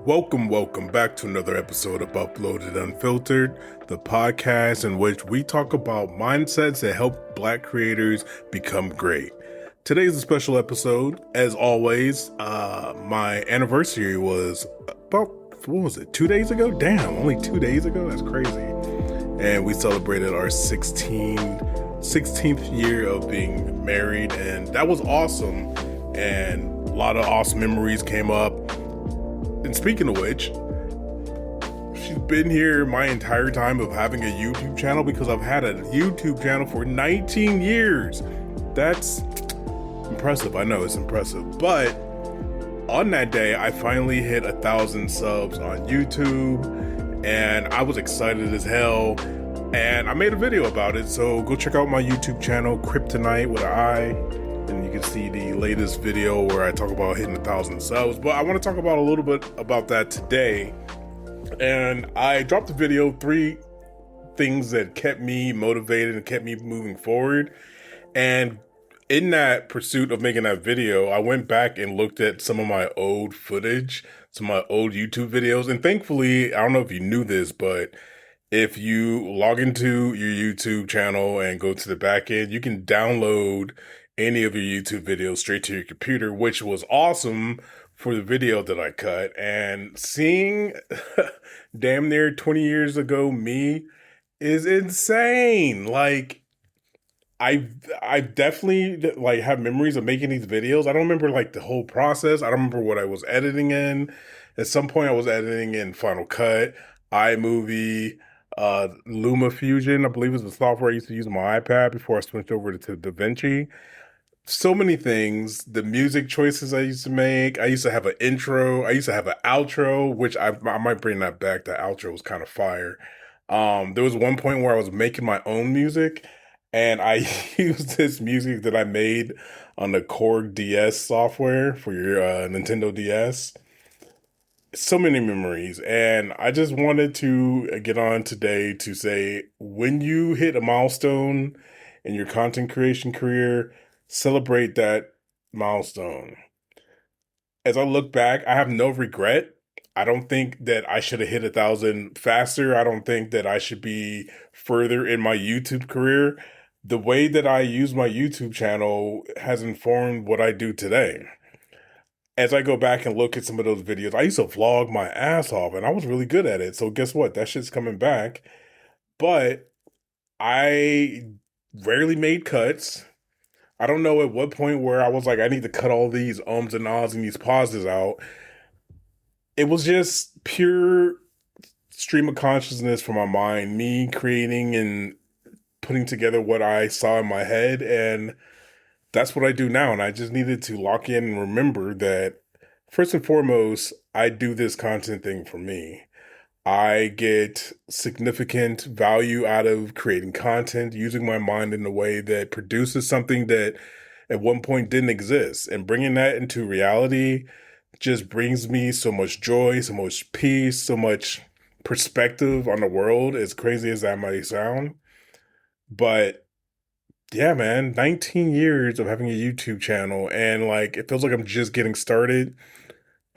Welcome back to another episode of Uploaded Unfiltered, the podcast in which we talk about mindsets that help Black creators become great. Today's a special episode. As always, my anniversary was about, 2 days ago? Damn, only 2 days ago? That's crazy. And we celebrated our 16th year of being married, and that was awesome. And a lot of awesome memories came up. And speaking of which, she's been here my entire time of having a YouTube channel because I've had a YouTube channel for 19 years. That's impressive. I know it's impressive. But on that day, I finally hit 1,000 subs on YouTube and I was excited as hell. And I made a video about it. So go check out my YouTube channel, Kryptonite with an I. And you can see the latest video where I talk about hitting 1,000 subs. But I want to talk about a little bit about that today. And I dropped a video, 3 things that kept me motivated and kept me moving forward. And in that pursuit of making that video, I went back and looked at some of my old footage, some of my old YouTube videos. And thankfully, I don't know if you knew this, but if you log into your YouTube channel and go to the back end, you can download any of your YouTube videos straight to your computer, which was awesome for the video that I cut. And seeing damn near 20 years ago me is insane. Like, I definitely like have memories of making these videos. I don't remember like the whole process. I don't remember what I was editing in. At some point I was editing in Final Cut, iMovie, LumaFusion, I believe is the software I used to use on my iPad before I switched over to DaVinci. So many things, the music choices I used to make. I used to have an intro. I used to have an outro, which I might bring that back. The outro was kind of fire. There was one point where I was making my own music and I used this music that I made on the Korg DS software for your Nintendo DS. So many memories. And I just wanted to get on today to say, when you hit a milestone in your content creation career, celebrate that milestone. As I look back, I have no regret. I don't think that I should have hit 1,000 faster. I don't think that I should be further in my YouTube career. The way that I use my YouTube channel has informed what I do today. As I go back and look at some of those videos, I used to vlog my ass off and I was really good at it. So guess what? That shit's coming back. But I rarely made cuts. I don't know at what point where I was like, I need to cut all these ums and ahs and these pauses out. It was just pure stream of consciousness from my mind, me creating and putting together what I saw in my head. And that's what I do now. And I just needed to lock in and remember that first and foremost, I do this content thing for me. I get significant value out of creating content, using my mind in a way that produces something that at one point didn't exist. And bringing that into reality just brings me so much joy, so much peace, so much perspective on the world, as crazy as that might sound. But yeah, man, 19 years of having a YouTube channel, and like, it feels like I'm just getting started.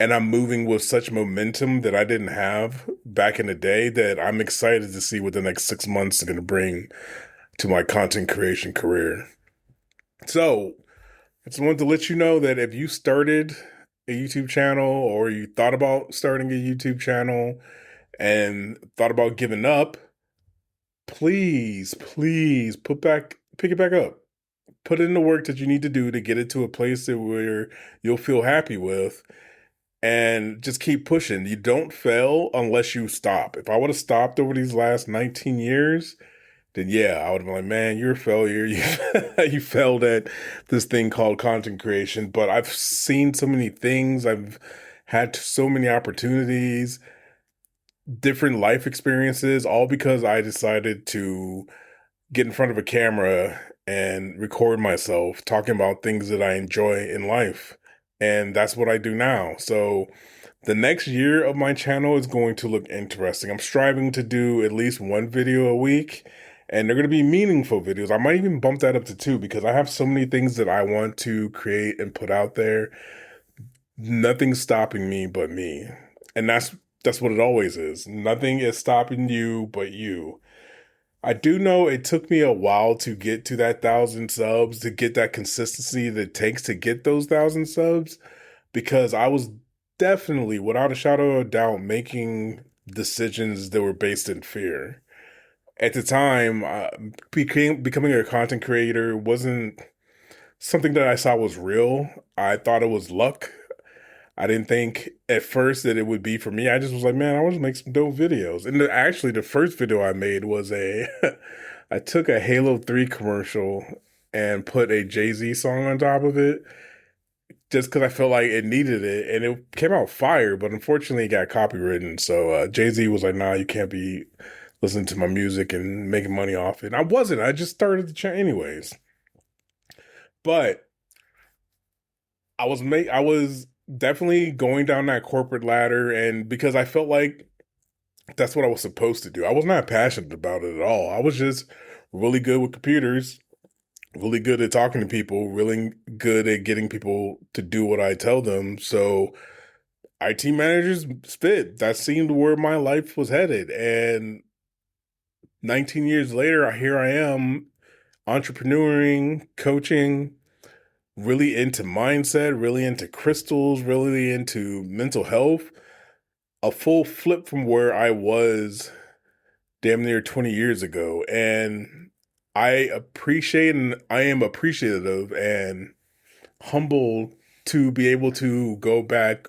And I'm moving with such momentum that I didn't have back in the day that I'm excited to see what the next 6 months is going to bring to my content creation career. So I just wanted to let you know that if you started a YouTube channel or you thought about starting a YouTube channel and thought about giving up, please pick it back up. Put in the work that you need to do to get it to a place that where you'll feel happy with. And just keep pushing. You don't fail unless you stop. If I would have stopped over these last 19 years, then yeah, I would have been like, man, you're a failure. You failed at this thing called content creation. But I've seen so many things. I've had so many opportunities, different life experiences, all because I decided to get in front of a camera and record myself talking about things that I enjoy in life. And that's what I do now. So the next year of my channel is going to look interesting. I'm striving to do at least 1 video a week, and they're going to be meaningful videos. I might even bump that up to 2 because I have so many things that I want to create and put out there. Nothing's stopping me but me. And that's what it always is. Nothing is stopping you but you. I do know it took me a while to get to that 1,000 subs, to get that consistency that it takes to get those 1,000 subs, because I was definitely, without a shadow of a doubt, making decisions that were based in fear. At the time, becoming a content creator wasn't something that I saw was real. I thought it was luck. I didn't think at first that it would be for me. I just was like, man, I want to make some dope videos. And actually, the first video I made was I took a Halo 3 commercial and put a Jay-Z song on top of it just because I felt like it needed it. And it came out fire, but unfortunately, it got copywritten. So Jay-Z was like, nah, you can't be listening to my music and making money off it. And I wasn't. I just started the channel anyways. But I was definitely going down that corporate ladder, and because I felt like that's what I was supposed to do. I was not passionate about it at all. I was just really good with computers, really good at talking to people, really good at getting people to do what I tell them. So IT managers spit. That seemed where my life was headed. And 19 years later, here I am entrepreneuring, coaching, really into mindset, really into crystals, really into mental health. A full flip from where I was damn near 20 years ago. And I appreciate and I am appreciative and humbled to be able to go back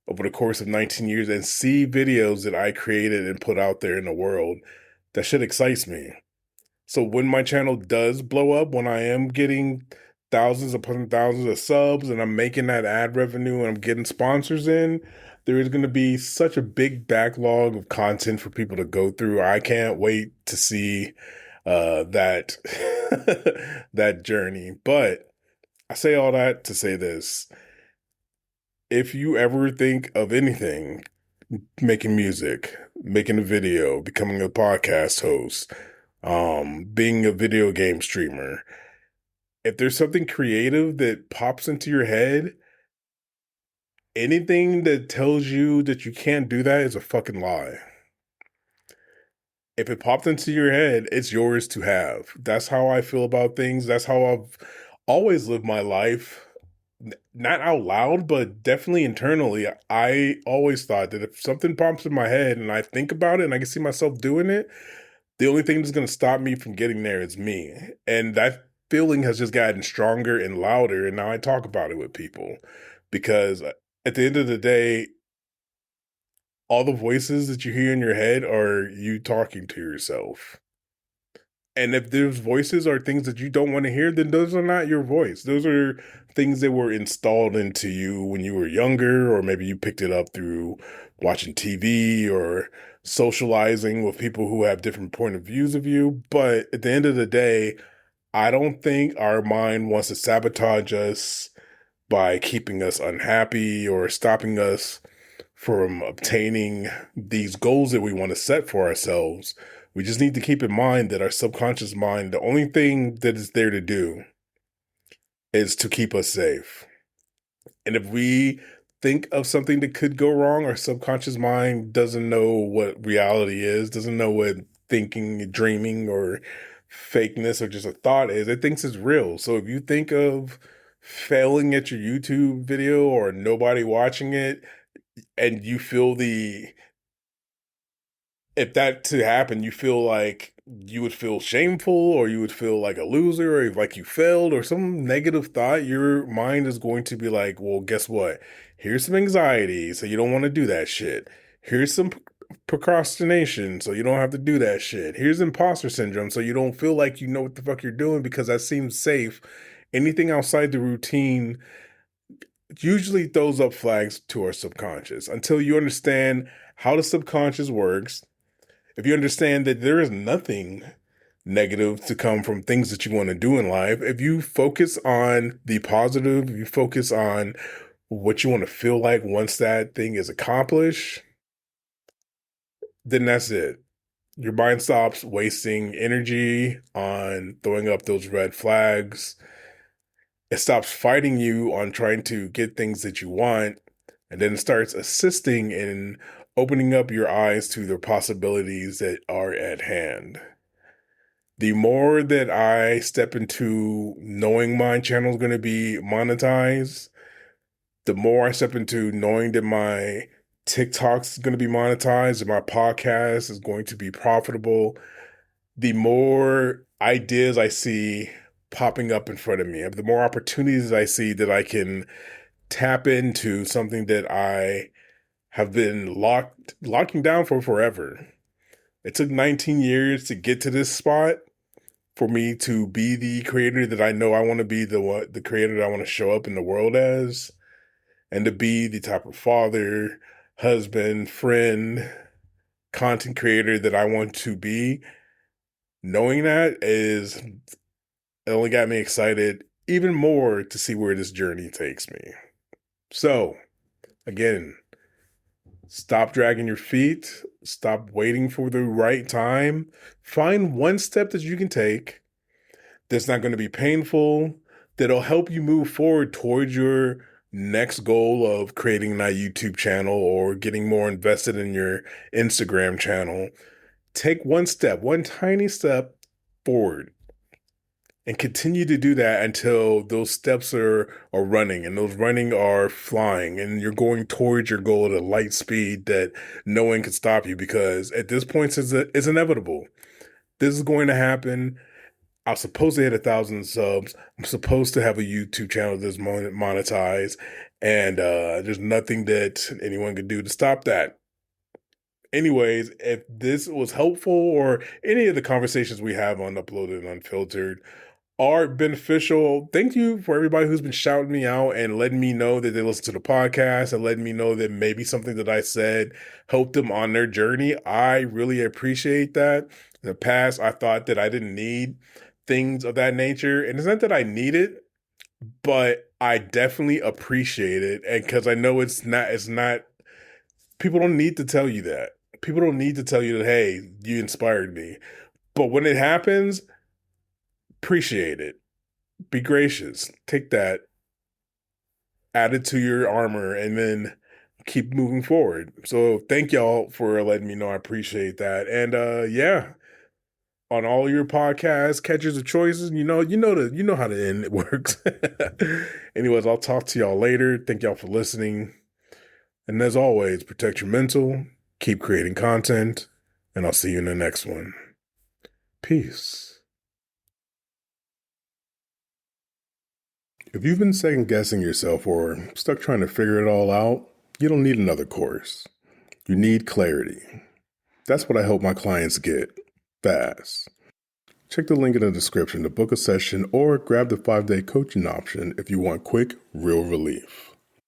over the course of 19 years and see videos that I created and put out there in the world. That shit excites me. So when my channel does blow up, when I am getting thousands upon thousands of subs and I'm making that ad revenue and I'm getting sponsors in, there is going to be such a big backlog of content for people to go through. I can't wait to see that that journey. But I say all that to say this. If you ever think of anything, making music, making a video, becoming a podcast host, being a video game streamer, if there's something creative that pops into your head, anything that tells you that you can't do that is a fucking lie. If it popped into your head, it's yours to have. That's how I feel about things. That's how I've always lived my life. Not out loud, but definitely internally. I always thought that if something pops in my head and I think about it and I can see myself doing it, the only thing that's going to stop me from getting there is me. And that feeling has just gotten stronger and louder. And now I talk about it with people because at the end of the day, all the voices that you hear in your head are you talking to yourself. And if those voices are things that you don't want to hear, then those are not your voice. Those are things that were installed into you when you were younger, or maybe you picked it up through watching TV or socializing with people who have different point of views of you. But at the end of the day, I don't think our mind wants to sabotage us by keeping us unhappy or stopping us from obtaining these goals that we want to set for ourselves. We just need to keep in mind that our subconscious mind, the only thing that is there to do is to keep us safe. And if we think of something that could go wrong, our subconscious mind doesn't know what reality is, doesn't know what thinking, dreaming, or fakeness or just a thought is. It thinks it's real. So if you think of failing at your YouTube video or nobody watching it, and you feel if that to happen, you feel like you would feel shameful or you would feel like a loser or like you failed or some negative thought, your mind is going to be like, well, guess what? Here's some anxiety, so you don't want to do that shit. Here's some procrastination, so you don't have to do that shit. Here's imposter syndrome, so you don't feel like you know what the fuck you're doing because that seems safe. Anything outside the routine usually throws up flags to our subconscious until you understand how the subconscious works. If you understand that there is nothing negative to come from things that you want to do in life, if you focus on the positive, if you focus on what you want to feel like once that thing is accomplished, then that's it. Your mind stops wasting energy on throwing up those red flags. It stops fighting you on trying to get things that you want And then it starts assisting in opening up your eyes to the possibilities that are at hand. The more that I step into knowing my channel is going to be monetized, the more I step into knowing that my TikTok's going to be monetized and my podcast is going to be profitable, the more ideas I see popping up in front of me, the more opportunities I see that I can tap into something that I have been locking down for forever. It took 19 years to get to this spot for me to be the creator that I know I want to be, the creator that I want to show up in the world as, and to be the type of father, husband, friend, content creator that I want to be. Knowing that it only got me excited even more to see where this journey takes me. So, again, stop dragging your feet. Stop waiting for the right time. Find one step that you can take that's not going to be painful, that'll help you move forward towards your next goal of creating that YouTube channel or getting more invested in your Instagram channel. Take one step, one tiny step forward, and continue to do that until those steps are running, and those running are flying, and you're going towards your goal at a light speed that no one can stop you, because at this point it's inevitable. This is going to happen. I'm supposed to hit 1,000 subs. I'm supposed to have a YouTube channel that's monetized, and there's nothing that anyone can do to stop that. Anyways, if this was helpful or any of the conversations we have on Uploaded and Unfiltered are beneficial, thank you for everybody who's been shouting me out and letting me know that they listen to the podcast and letting me know that maybe something that I said helped them on their journey. I really appreciate that. In the past, I thought that I didn't need things of that nature. And it's not that I need it, but I definitely appreciate it. And because I know it's not, people don't need to tell you that. People don't need to tell you that, hey, you inspired me. But when it happens, appreciate it. Be gracious. Take that, add it to your armor, and then keep moving forward. So thank y'all for letting me know. I appreciate that. And yeah, on all your podcast catchers of choices, you know how the end works. Anyways, I'll talk to y'all later. Thank y'all for listening. And as always, protect your mental, keep creating content, and I'll see you in the next one. Peace. If you've been second guessing yourself or stuck trying to figure it all out, you don't need another course. You need clarity. That's what I help my clients get, fast. Check the link in the description to book a session or grab the 5-day coaching option if you want quick, real relief.